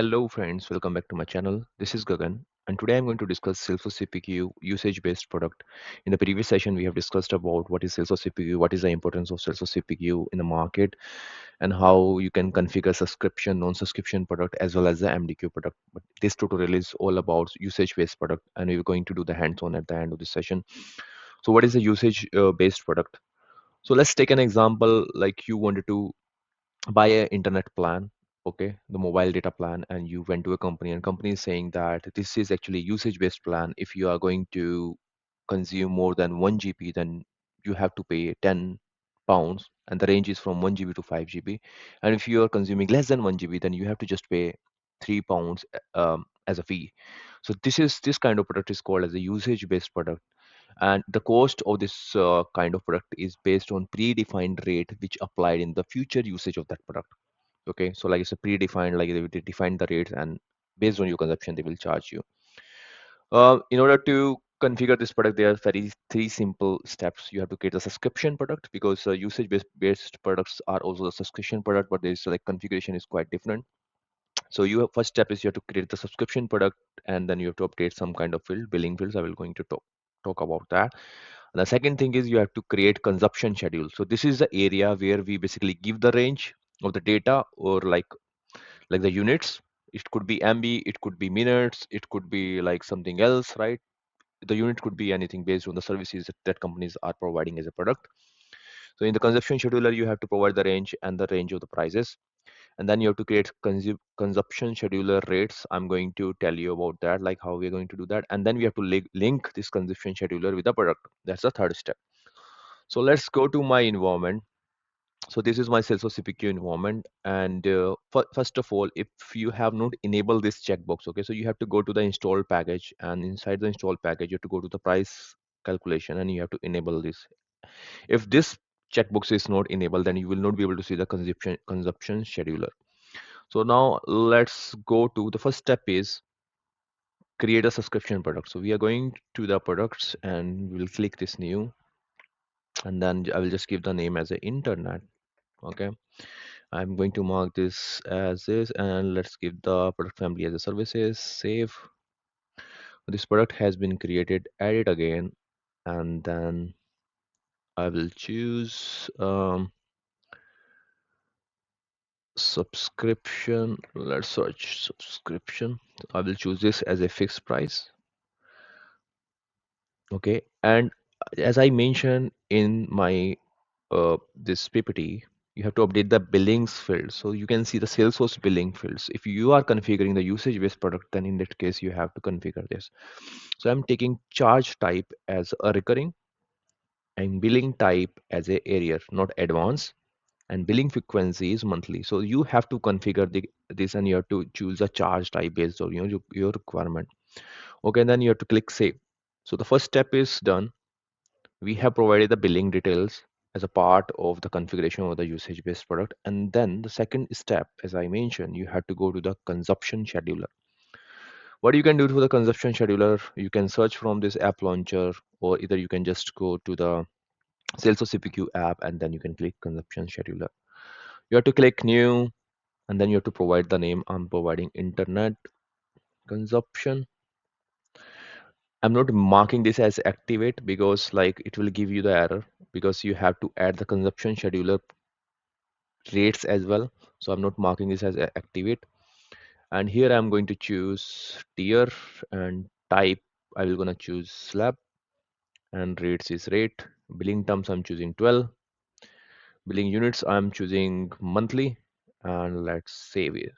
Hello friends, welcome back to my channel. This is Gagan and today I'm going to discuss Salesforce CPQ usage-based product. In the previous session we have discussed about what is Salesforce CPQ, what is the importance of Salesforce CPQ in the market and how you can configure subscription, non-subscription product as well as the MDQ product. But this tutorial is all about usage-based product and we're going to do the hands-on at the end of this session. So what is a usage-based product? So let's take an example like you wanted to buy an internet plan, okay, the mobile data plan, and you went to a company and company is saying that this is actually usage based plan. If you are going to consume more than 1 GB, then you have to pay 10 pounds, and the range is from 1 GB to 5 GB. And if you are consuming less than 1 GB, then you have to just pay 3 pounds as a fee. So this kind of product is called as a usage based product, and the cost of this kind of product is based on predefined rate which applied in the future usage of that product. Okay, so like it's a predefined, like they define the rates, and based on your consumption they will charge you. In order to configure this product, there are three simple steps. You have to create a subscription product, because usage based products are also a subscription product, but there is like configuration is quite different. So first step is you have to create the subscription product, and then you have to update some kind of billing fields. I will going to talk about that. And the second thing is you have to create consumption schedule. So this is the area where we basically give the range of the data, or like the units. It could be MB, it could be minutes, it could be like something else, right? The unit could be anything based on the services that companies are providing as a product. So in the consumption scheduler, you have to provide the range and the range of the prices, and then you have to create consumption scheduler rates. I'm going to tell you about that, like how we're going to do that, and then we have to link this consumption scheduler with the product. That's the third step. So let's go to my environment. So this is my Salesforce CPQ environment, and first of all, if you have not enabled this checkbox, okay, so you have to go to the install package, and inside the install package you have to go to the price calculation and you have to enable this. If this checkbox is not enabled, then you will not be able to see the consumption scheduler. So now let's go to the first step is create a subscription product. So we are going to the products and we'll click this new, and then I will just give the name as a internet. Okay, I'm going to mark this as this, and let's give the product family as a services. Save. This product has been created. Add it again, and then I will choose subscription. Let's search subscription. I will choose this as a fixed price. Okay, and as I mentioned in my this PPT, you have to update the billings field. So you can see the Salesforce billing fields. If you are configuring the usage-based product, then in that case, you have to configure this. So I'm taking charge type as a recurring and billing type as a area, not advanced, and billing frequency is monthly. So you have to configure this, and you have to choose a charge type based on your requirement. Okay, and then you have to click save. So the first step is done. We have provided the billing details as a part of the configuration of the usage based product, and then the second step, as I mentioned, you have to go to the consumption scheduler. What you can do for the consumption scheduler, you can search from this app launcher, or either you can just go to the Salesforce CPQ app and then you can click consumption scheduler. You have to click new, and then you have to provide the name. I'm providing internet consumption. I'm not marking this as activate because like it will give you the error, because you have to add the consumption scheduler rates as well. So I'm not marking this as activate, and here I'm going to choose tier, and type I will gonna choose slab, and rates is rate. Billing terms I'm choosing 12. Billing units I'm choosing monthly, and let's save it.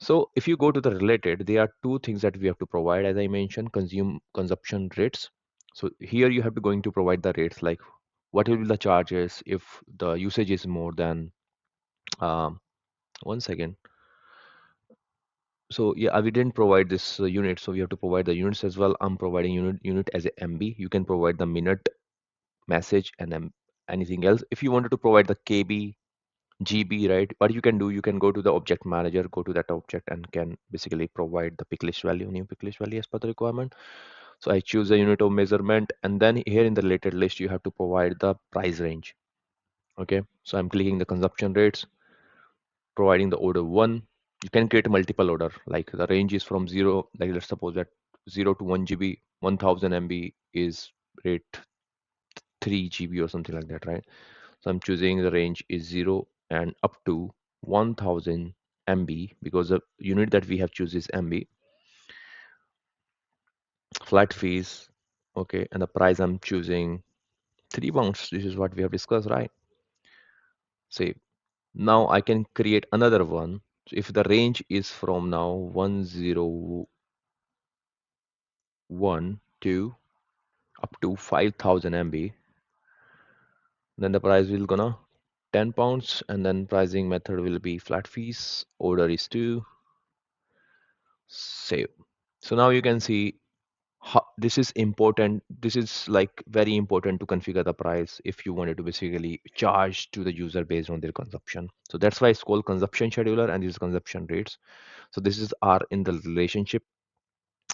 So if you go to the related, there are two things that we have to provide, as I mentioned, consumption rates. So here you have to going to provide the rates, like what will be the charges if the usage is more than um, one second. So yeah, we didn't provide this unit, so we have to provide the units as well. I'm providing unit as a MB. You can provide the minute, message, and then anything else. If you wanted to provide the KB, GB, right? What you can do, you can go to the object manager, go to that object, and can basically provide the pick list value, new pick list value as per the requirement. So I choose a unit of measurement, and then here in the related list, you have to provide the price range. Okay, so I'm clicking the consumption rates, providing the order one. You can create a multiple order, like the range is from zero, like let's suppose that 0 to 1 GB, 1000 MB is rate 3 GB or something like that, right? So I'm choosing the range is 0 and up to 1000 MB, because the unit that we have choose is MB. Flat fees, okay, and the price I'm choosing £3. This is what we have discussed, right? Save. Now I can create another one. So if the range is from now 101 to up to 5000 MB, then the price will gonna £10, and then pricing method will be flat fees. Order is to save. So now you can see how, this is important. This is like very important to configure the price if you wanted to basically charge to the user based on their consumption. So that's why it's called consumption scheduler, and these consumption rates. So this is are in the relationship,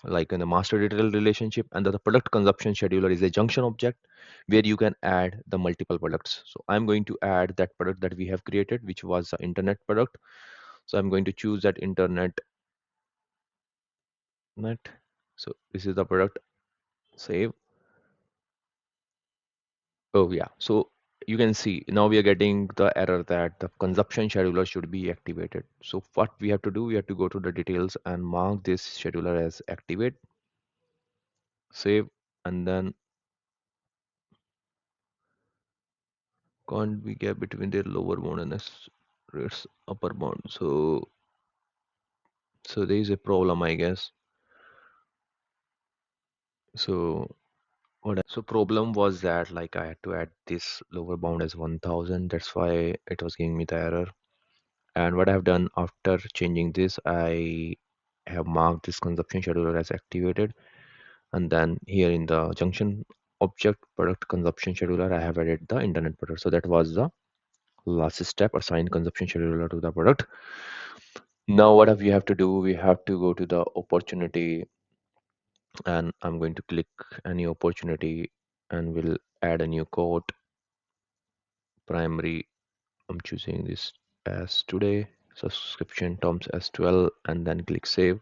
like in the master detail relationship, and the product consumption scheduler is a junction object where you can add the multiple products. So I'm going to add that product that we have created, which was the internet product. So I'm going to choose that internet net. So this is the product. Save. Oh yeah. So you can see now we are getting the error that the consumption scheduler should be activated. So what we have to do, we have to go to the details and mark this scheduler as activate. Save. And then can't be gap between their lower bound and its upper bound. So there is a problem, I guess. So so problem was that like I had to add this lower bound as 1000. That's why it was giving me the error. And what I've done after changing this, I have marked this consumption scheduler as activated, and then here in the junction object product consumption scheduler, I have added the internet product. So that was the last step, assign consumption scheduler to the product. Now what we have to do, we have to go to the opportunity, and I'm going to click any opportunity and we'll add a new quote. Primary, I'm choosing this as today, subscription terms as 12, and then click save.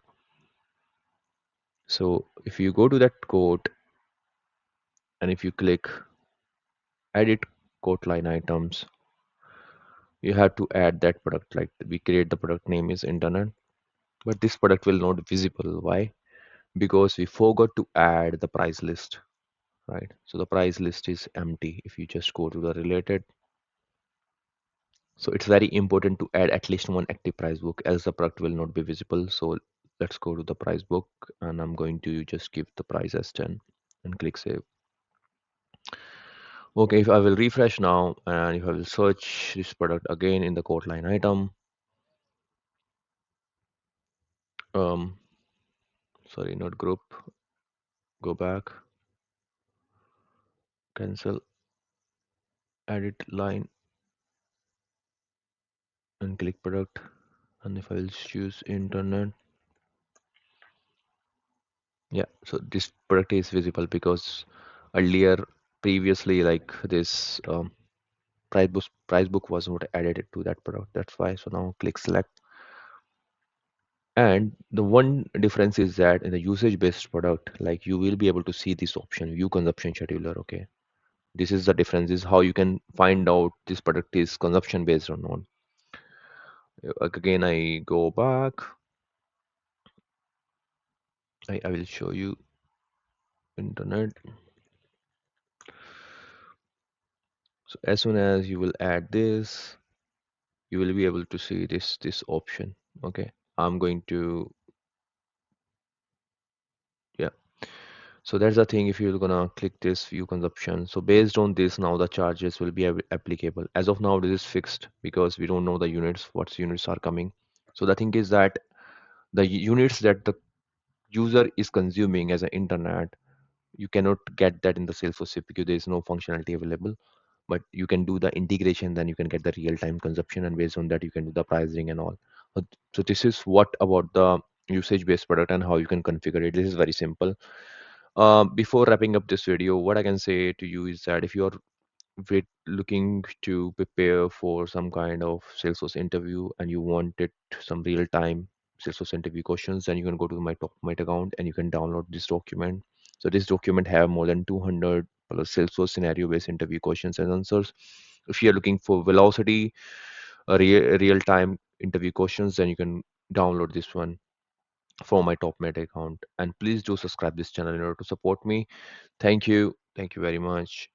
So if you go to that quote and if you click edit quote line items, you have to add that product. Like we create the product name is internet, but this product will not visible. Why? Because we forgot to add the price list, right? So the price list is empty. If you just go to the related, so it's very important to add at least one active price book, else the product will not be visible. So let's go to the price book, and I'm going to just give the price as 10 and click save. Okay, if I will refresh now and if I will search this product again in the quote line item, um, sorry, not group, go back, cancel, edit line, and click product. And if I will choose internet, yeah, so this product is visible because earlier, previously, like this price book was not added to that product. That's why. So now click select. And the one difference is that in the usage based product, like you will be able to see this option, view consumption scheduler. Okay, this is the difference, is how you can find out this product is consumption based or not. Again, I go back. I will show you internet. So as soon as you will add this, you will be able to see this option. Okay, I'm going to, yeah. So that's the thing. If you're gonna click this view consumption, so based on this, now the charges will be applicable. As of now, this is fixed because we don't know the units, what units are coming. So the thing is that the units that the user is consuming as an internet, you cannot get that in the Salesforce CPQ. There is no functionality available, but you can do the integration, then you can get the real-time consumption, and based on that you can do the pricing and all. So this is what about the usage-based product and how you can configure it. This is very simple. Before wrapping up this video, what I can say to you is that if you're with looking to prepare for some kind of Salesforce interview and you wanted some real time Salesforce interview questions, then you can go to my document account and you can download this document. So this document have more than 200 plus Salesforce scenario based interview questions and answers. If you are looking for velocity, real time interview questions, then you can download this one for my top meta account. And please do subscribe this channel in order to support me. Thank you very much.